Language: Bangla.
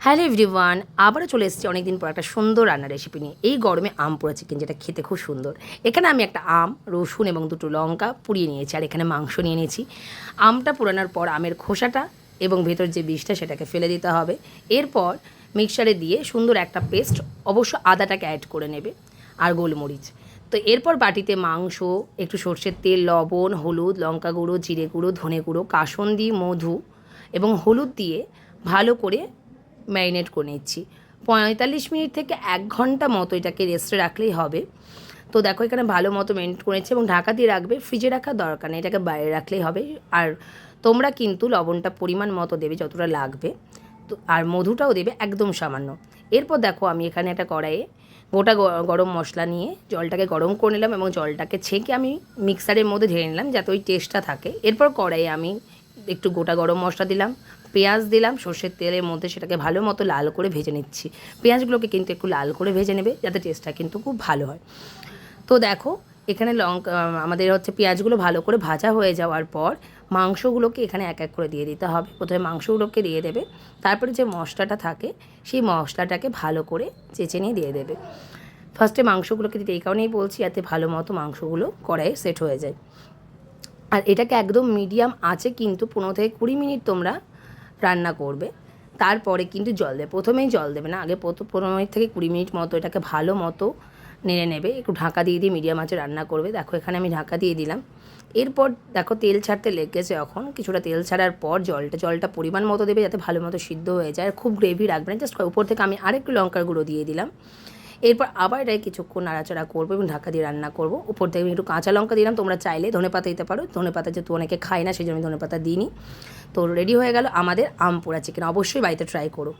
হ্যালো এভরিওয়ান, আবারও চলে এসেছি অনেকদিন পর একটা সুন্দর রান্নার রেসিপি নিয়ে। এই গরমে আম পোড়া চিকেন, যেটা খেতে খুব সুন্দর। এখানে আমি একটা আম, রসুন এবং দুটো লঙ্কা পুড়িয়ে নিয়েছি, আর এখানে মাংস নিয়ে নিয়েছি। আমটা পোড়ানোর পর আমের খোসাটা এবং ভেতর যে বীজটা সেটাকে ফেলে দিতে হবে। এরপর মিক্সচারে দিয়ে সুন্দর একটা পেস্ট, অবশ্য আদাটাকে অ্যাড করে নেবে, আর গোলমরিচ। তো এরপর বাটিতে মাংস, একটু সর্ষের তেল, লবণ, হলুদ, লঙ্কা গুঁড়ো, জিরে গুঁড়ো, ধনে গুঁড়ো, কাসুন্দি, মধু এবং হলুদ দিয়ে ভালো করে ম্যারিনেট করে নিচ্ছি। 45 মিনিট থেকে 1 ঘন্টা মতো এটাকে রেস্টে রাখলেই হবে। তো দেখো এখানে ভালো মতো ম্যারিনেট করেছি এবং ঢাকা দিয়ে রাখবে। ফ্রিজে রাখার দরকার নেই, এটাকে বাইরে রাখলেই হবে। আর তোমরা কিন্তু লবণটা পরিমাণ মতো দেবে যতটা লাগবে, তো আর মধুটাও দেবে একদম সামান্য। এরপর দেখো আমি এখানে একটা কড়াইয়ে গোটা গরম মশলা নিয়ে জলটাকে গরম করে নিলাম এবং জলটাকে ছেঁকে আমি মিক্সারের মধ্যে ঢেলে নিলাম যাতে ওই টেস্টটা থাকে। এরপর কড়াইয়ে আমি একটু গোটা গরম মশলা দিলাম, পেঁয়াজ দিলাম সর্ষের তেলের মধ্যে, সেটাকে ভালো মতো লাল করে ভেজে নিচ্ছি। পেঁয়াজগুলোকে কিন্তু একটু লাল করে ভেজে নেবে যাতে টেস্টটা কিন্তু খুব ভালো হয়। তো দেখো এখানে আমাদের হচ্ছে পেঁয়াজগুলো ভালো করে ভাজা হয়ে যাওয়ার পর মাংসগুলোকে এখানে এক এক করে দিয়ে দিতে হবে। প্রথমে মাংসগুলোকে দিয়ে দেবে, তারপরে যে মশলাটা থাকে সেই মশলাটাকে ভালো করে চেঁচে নিয়ে দিয়ে দেবে। ফার্স্টে মাংসগুলোকে দিতে এই কারণেই বলছি, যাতে ভালো মতো মাংসগুলো কড়াইয়ে সেট হয়ে যায়। আর এটাকে একদম মিডিয়াম আঁচে কিন্তু 15 থেকে 20 মিনিট তোমরা রান্না করবে। তারপরে কিন্তু জল দেবে, প্রথমেই জল দেবে না, আগে 15 মিনিট থেকে 20 মিনিট মতো এটাকে ভালো মতো নেড়ে নেবে। একটু ঢাকা দিয়ে দিয়ে মিডিয়াম আঁচে রান্না করবে। দেখো এখানে আমি ঢাকা দিয়ে দিলাম। এরপর দেখো তেল ছাড়তে লেগেছে, এখন কিছুটা তেল ছাড়ার পর জলটা পরিমাণ মতো দেবে যাতে ভালো মতো সিদ্ধ হয়ে যায়। আর খুব গ্রেভি রাখবে না, জাস্ট উপর থেকে আমি আরেকটু লঙ্কার গুঁড়ো দিয়ে দিলাম। এরপর আবার এটাকে কিছুক্ষণ নাড়াচাড়া করবো এবং ঢাকা দিয়ে রান্না করবো। উপর থেকে আমি একটু কাঁচা লঙ্কা দিলাম, তোমরা চাইলে ধনেপাতা দিতে পারো। ধনেপাতা যেহেতু অনেকে খায় না, সেই জন্য আমি ধনেপাতা দিইনি। তো রেডি হয়ে গেল আমাদের আম পোড়া চিকেন। অবশ্যই বাড়িতে ট্রাই করো।